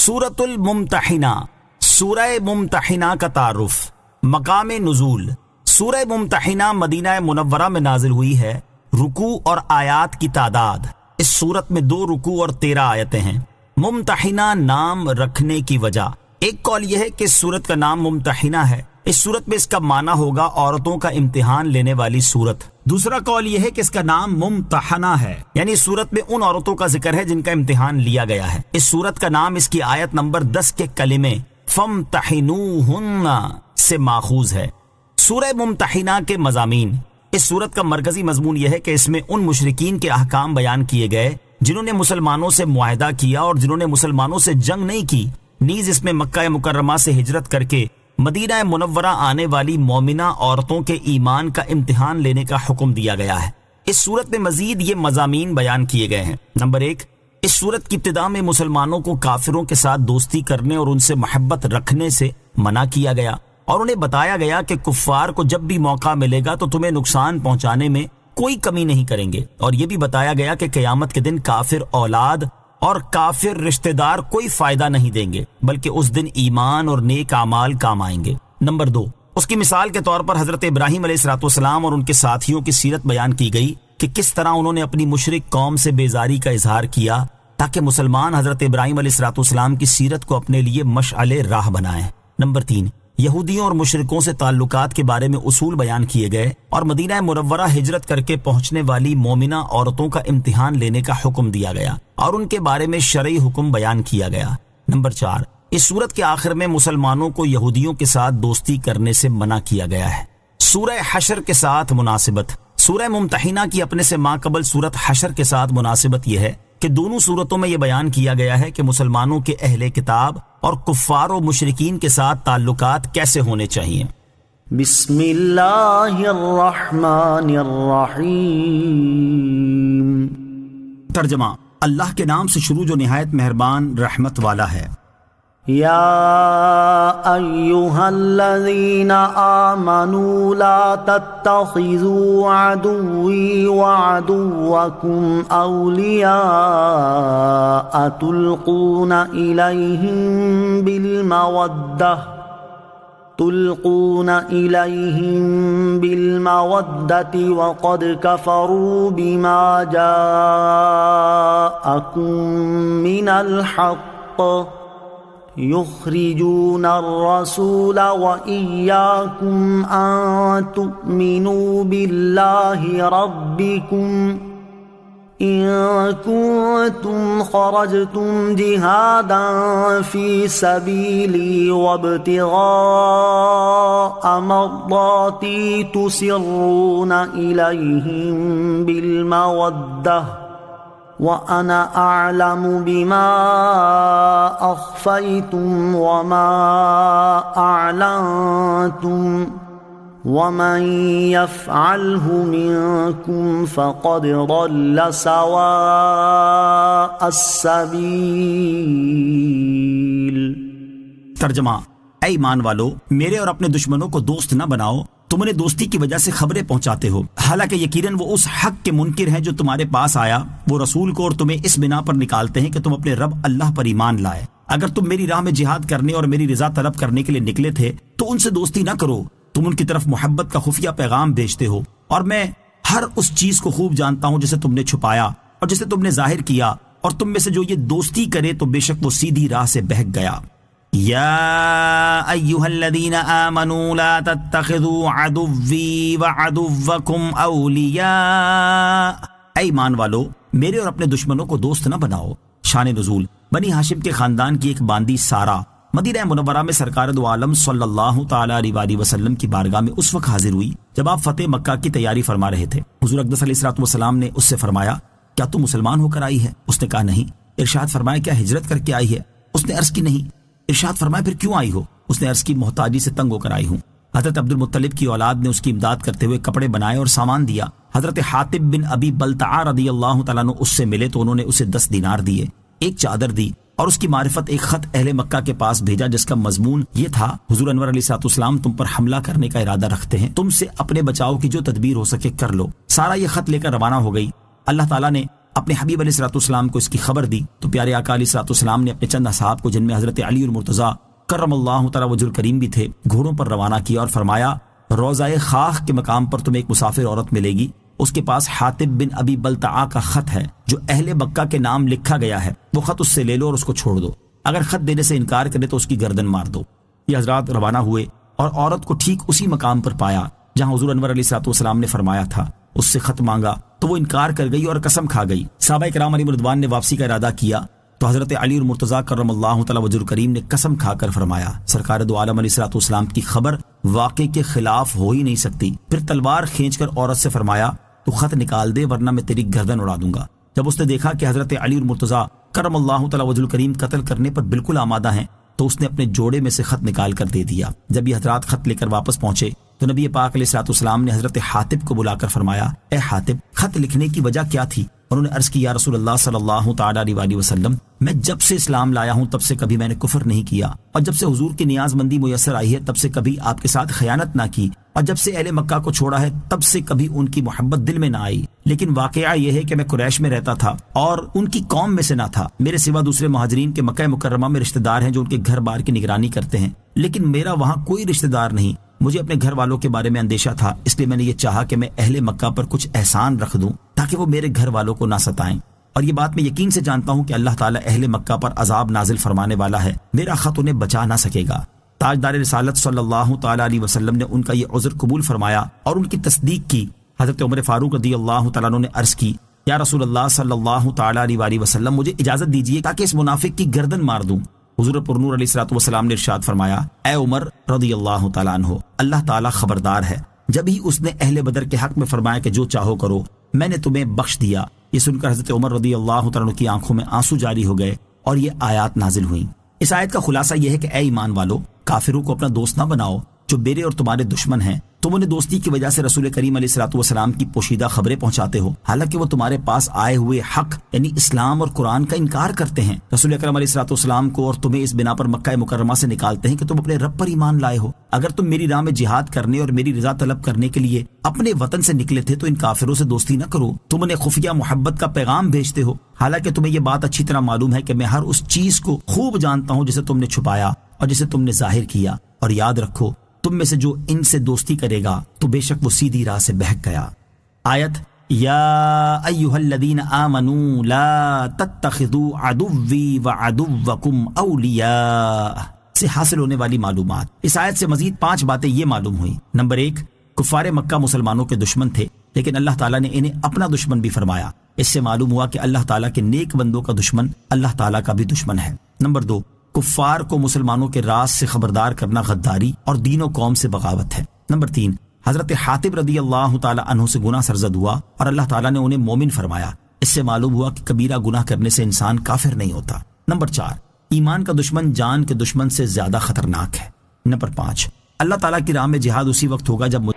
سورۃ الممتحنہ، سورہ ممتحنہ کا تعارف۔ مقام نزول، سورہ ممتحنہ مدینہ منورہ میں نازل ہوئی ہے۔ رکوع اور آیات کی تعداد، اس سورت میں 2 رکوع اور 13 آیتیں ہیں۔ ممتحنہ نام رکھنے کی وجہ، ایک قول یہ ہے کہ اس سورت کا نام ممتحنہ ہے، اس سورت میں اس کا معنی ہوگا عورتوں کا امتحان لینے والی سورت۔ دوسرا قول یہ ہے کہ اس کا نام ممتحنہ ہے، یعنی اس سورت میں ان عورتوں کا ذکر ہے جن کا امتحان لیا گیا ہے۔ اس سورت کا نام اس کی آیت نمبر 10 کے کلمے فامتحنوہن سے ماخوذ ہے۔ سورہ ممتحنہ کے مضامین، اس سورت کا مرکزی مضمون یہ ہے کہ اس میں ان مشرکین کے احکام بیان کیے گئے جنہوں نے مسلمانوں سے معاہدہ کیا اور جنہوں نے مسلمانوں سے جنگ نہیں کی۔ نیز اس میں مکہ مکرمہ سے ہجرت کر کے مدینہ منورہ آنے والی مومنہ عورتوں کے ایمان کا امتحان لینے کا حکم دیا گیا ہے۔ اس سورت میں مزید یہ مضامین بیان کیے گئے ہیں۔ نمبر 1، اس سورت کی ابتدا میں مسلمانوں کو کافروں کے ساتھ دوستی کرنے اور ان سے محبت رکھنے سے منع کیا گیا، اور انہیں بتایا گیا کہ کفار کو جب بھی موقع ملے گا تو تمہیں نقصان پہنچانے میں کوئی کمی نہیں کریں گے، اور یہ بھی بتایا گیا کہ قیامت کے دن کافر اولاد اور کافر رشتہ دار کوئی فائدہ نہیں دیں گے، بلکہ اس دن ایمان اور نیک اعمال کام آئیں گے۔ نمبر 2، اس کی مثال کے طور پر حضرت ابراہیم علیہ السلام اور ان کے ساتھیوں کی سیرت بیان کی گئی کہ کس طرح انہوں نے اپنی مشرک قوم سے بیزاری کا اظہار کیا تاکہ مسلمان حضرت ابراہیم علیہ السلام کی سیرت کو اپنے لیے مشعل راہ بنائیں۔ نمبر 3، یہودیوں اور مشرکوں سے تعلقات کے بارے میں اصول بیان کیے گئے اور مدینہ منورہ ہجرت کر کے پہنچنے والی مومنہ عورتوں کا امتحان لینے کا حکم دیا گیا اور ان کے بارے میں شرعی حکم بیان کیا گیا۔ نمبر 4، اس سورت کے آخر میں مسلمانوں کو یہودیوں کے ساتھ دوستی کرنے سے منع کیا گیا ہے۔ سورہ حشر کے ساتھ مناسبت، سورہ ممتحنہ کی اپنے سے ماقبل سورت حشر کے ساتھ مناسبت یہ ہے کہ دونوں صورتوں میں یہ بیان کیا گیا ہے کہ مسلمانوں کے اہل کتاب اور کفار و مشرکین کے ساتھ تعلقات کیسے ہونے چاہیے۔ بسم اللہ الرحمن الرحیم۔ ترجمہ، اللہ کے نام سے شروع جو نہایت مہربان رحمت والا ہے۔ یا ایہا الذین آمنوا لا تتخذوا عدوی وعدوکم اولیاء تلقون الیہم بالمودۃ وقد کفروا بما جاءکم من الحق يخرجون الرسول وإياكم أن تؤمنوا بالله ربكم إن كنتم خرجتم جهادا في سبيلي وابتغاء مرضاتي تسرون إليهم بالمودة وَأَنَا أَعْلَمُ بِمَا أَخْفَيْتُمْ وَمَا أَعْلَنْتُمْ وَمَنْ يَفْعَلْهُ مِنْكُمْ فَقَدْ ضَلَّ سَوَاءَ السَّبِيلِ۔ ترجمہ، اے ایمان والو، میرے اور اپنے دشمنوں کو دوست نہ بناؤ، تم انہیں دوستی کی وجہ سے خبریں پہنچاتے ہو، حالانکہ یقیناً وہ اس حق کے منکر ہیں جو تمہارے پاس آیا، وہ رسول کو، اور تمہیں اس بنا پر نکالتے ہیں کہ تم اپنے رب اللہ پر ایمان لائے۔ اگر تم میری راہ میں جہاد کرنے اور میری رضا طلب کرنے کے لیے نکلے تھے تو ان سے دوستی نہ کرو، تم ان کی طرف محبت کا خفیہ پیغام بھیجتے ہو، اور میں ہر اس چیز کو خوب جانتا ہوں جسے تم نے چھپایا اور جسے تم نے ظاہر کیا، اور تم میں سے جو یہ دوستی کرے تو بے شک وہ سیدھی راہ سے بہک گیا۔ یا ایہا الذین آمنوا لا تتخذوا عدوی وعدوکم اولیاء، اے ایمان والو، میرے اور اپنے دشمنوں کو دوست نہ بناؤ۔ شان نزول، بنی ہاشم کے خاندان کی ایک باندی سارہ مدینہ منورہ میں سرکار دو عالم صلی اللہ تعالی علیہ وسلم کی بارگاہ میں اس وقت حاضر ہوئی جب آپ فتح مکہ کی تیاری فرما رہے تھے۔ حضور اقدس علیہ الصلوۃ والسلام نے اس سے فرمایا، کیا تم مسلمان ہو کر آئی ہے؟ اس نے کہا نہیں۔ ارشاد فرمایا، کیا ہجرت کر کے آئی ہے؟ اس نے عرض کی نہیں۔ ارشاد فرمایا، پھر کیوں آئی ہو؟ اس نے عرض کی، محتاجی سے تنگ ہو کر آئی ہوں۔ حضرت عبد المطلب کی اولاد نے اس کی امداد کرتے ہوئے کپڑے بنائے اور سامان دیا۔ حضرت حاتب بن ابی بلتعہ رضی اللہ تعالیٰ عنہ اس سے ملے تو انہوں نے اسے 10 دینار دیے، ایک چادر دی، اور اس کی معرفت ایک خط اہل مکہ کے پاس بھیجا جس کا مضمون یہ تھا، حضور انور علیہ السلام تم پر حملہ کرنے کا ارادہ رکھتے ہیں، تم سے اپنے بچاؤ کی جو تدبیر ہو سکے کر لو۔ سارا یہ خط لے کر روانہ ہو گئی۔ اللہ تعالیٰ نے اپنے حبیب علیہ الصلوۃ والسلام کو اس کی خبر دی تو پیارے آقا علیہ الصلوۃ والسلام نے اپنے چند اصحاب کو، جن میں حضرت علی المرتضیٰ کرم اللہ تعالی وجہ الکریم بھی تھے، گھوڑوں پر روانہ کیا اور فرمایا روضہ خاخ کے مقام پر تمہیں ایک مسافر عورت ملے گی، اس کے پاس حاطب بن ابی بلتعہ کا خط ہے جو اہل مکہ کے نام لکھا گیا ہے، وہ خط اس سے لے لو اور اس کو چھوڑ دو، اگر خط دینے سے انکار کرے تو اس کی گردن مار دو۔ یہ حضرات روانہ ہوئے اور عورت کو ٹھیک اسی مقام پر پایا جہاں حضور انور علیہ الصلوۃ والسلام نے فرمایا تھا۔ اس سے خط مانگا تو وہ انکار کر گئی اور قسم کھا گئی۔ صحابہ کرام علیہم رضوان نے واپسی کا ارادہ کیا تو حضرت علی المرتضیٰ کرم اللہ تعالی وجہ الکریم نے قسم کھا کر فرمایا سرکار دو عالم علیہ الصلوۃ والسلام کی خبر واقع کے خلاف ہو ہی نہیں سکتی۔ پھر تلوار کھینچ کر عورت سے فرمایا تو خط نکال دے ورنہ میں تیری گردن اڑا دوں گا۔ جب اس نے دیکھا کہ حضرت علی المرتضیٰ کرم اللہ تعالی وجہ الکریم قتل کرنے پر بالکل آمادہ ہیں تو اس نے اپنے جوڑے میں سے خط نکال کر دے دیا۔ جب یہ حضرات خط لے کر واپس پہنچے تو نبی پاک علیہ الصلوۃ والسلام نے حضرت حاطب کو بلا کر فرمایا اے حاطب، خط لکھنے کی وجہ کیا تھی؟ انہوں نے عرض کی یا رسول اللہ صلی اللہ تعالی علیہ وآلہ وسلم، میں جب سے اسلام لایا ہوں تب سے کبھی میں نے کفر نہیں کیا، اور جب سے حضور کی نیاز مندی میسر آئی ہے تب سے کبھی آپ کے ساتھ خیانت نہ کی، اور جب سے اہل مکہ کو چھوڑا ہے تب سے کبھی ان کی محبت دل میں نہ آئی۔ لیکن واقعہ یہ ہے کہ میں قریش میں رہتا تھا اور ان کی قوم میں سے نہ تھا، میرے سوا دوسرے مہاجرین کے مکہ مکرمہ میں رشتہ دار ہیں جو ان کے گھر بار کی نگرانی کرتے ہیں، لیکن میرا وہاں کوئی رشتہ دار نہیں۔ مجھے اپنے گھر والوں کے بارے میں اندیشہ تھا، اس لیے میں نے یہ چاہا کہ میں اہل مکہ پر کچھ احسان رکھ دوں تاکہ وہ میرے گھر والوں کو نہ ستائیں، اور یہ بات میں یقین سے جانتا ہوں کہ اللہ تعالیٰ اہل مکہ پر عذاب نازل فرمانے والا ہے، میرا خط انہیں بچا نہ سکے گا۔ تاجدار رسالت صلی اللہ تعالی علیہ وسلم نے ان کا یہ عذر قبول فرمایا اور ان کی تصدیق کی۔ حضرت عمر فاروق رضی اللہ تعالیٰ عنہ نے عرض کی یا رسول اللہ صلی اللہ تعالی علیہ وآلہ وسلم، مجھے اجازت دیجیے تاکہ اس منافق کی گردن مار دوں۔ حضور پرنور علیہ الصلوۃ والسلام نے ارشاد فرمایا اے عمر رضی اللہ تعالیٰ عنہ، اللہ تعالیٰ خبردار ہے، جب ہی اس نے اہل بدر کے حق میں فرمایا کہ جو چاہو کرو، میں نے تمہیں بخش دیا۔ یہ سن کر حضرت عمر رضی اللہ تعالیٰ عنہ کی آنکھوں میں آنسو جاری ہو گئے اور یہ آیات نازل ہوئیں۔ اس آیت کا خلاصہ یہ ہے کہ اے ایمان والو، کافروں کو اپنا دوست نہ بناؤ جو میرے اور تمہارے دشمن ہیں، تم انہیں دوستی کی وجہ سے رسول کریم علیہ الصلوۃ والسلام کی پوشیدہ خبریں پہنچاتے ہو، حالانکہ وہ تمہارے پاس آئے ہوئے حق یعنی اسلام اور قرآن کا انکار کرتے ہیں۔ رسول اکرم علیہ الصلوۃ والسلام کو اور تمہیں اس بنا پر مکہ مکرمہ سے نکالتے ہیں کہ تم اپنے رب پر ایمان لائے ہو۔ اگر تم میری راہ میں جہاد کرنے اور میری رضا طلب کرنے کے لیے اپنے وطن سے نکلے تھے تو ان کافروں سے دوستی نہ کرو، تم انہیں خفیہ محبت کا پیغام بھیجتے ہو، حالانکہ تمہیں یہ بات اچھی طرح معلوم ہے کہ میں ہر اس چیز کو خوب جانتا ہوں جسے تم نے چھپایا اور جسے تم نے ظاہر کیا، اور یاد رکھو تم میں سے جو ان سے دوستی کرے گا تو بے شک وہ سیدھی راہ سے بہک گیا۔ آیت یا ایھا الذین آمنوا لا تتخذوا عدوی وعدوکم اولیاء سے حاصل ہونے والی معلومات۔ اس آیت سے مزید 5 باتیں یہ معلوم ہوئیں۔ نمبر 1، کفار مکہ مسلمانوں کے دشمن تھے لیکن اللہ تعالیٰ نے انہیں اپنا دشمن بھی فرمایا۔ اس سے معلوم ہوا کہ اللہ تعالیٰ کے نیک بندوں کا دشمن اللہ تعالیٰ کا بھی دشمن ہے۔ نمبر 2، کفار کو مسلمانوں کے راز سے خبردار کرنا غداری اور دین و قوم سے بغاوت ہے۔ نمبر 3، حضرت حاطب رضی اللہ تعالی عنہ سے گناہ سرزد ہوا اور اللہ تعالیٰ نے انہیں مومن فرمایا۔ اس سے معلوم ہوا کہ کبیرہ گناہ کرنے سے انسان کافر نہیں ہوتا۔ نمبر 4، ایمان کا دشمن جان کے دشمن سے زیادہ خطرناک ہے۔ نمبر 5، اللہ تعالیٰ کی راہ میں جہاد اسی وقت ہوگا جب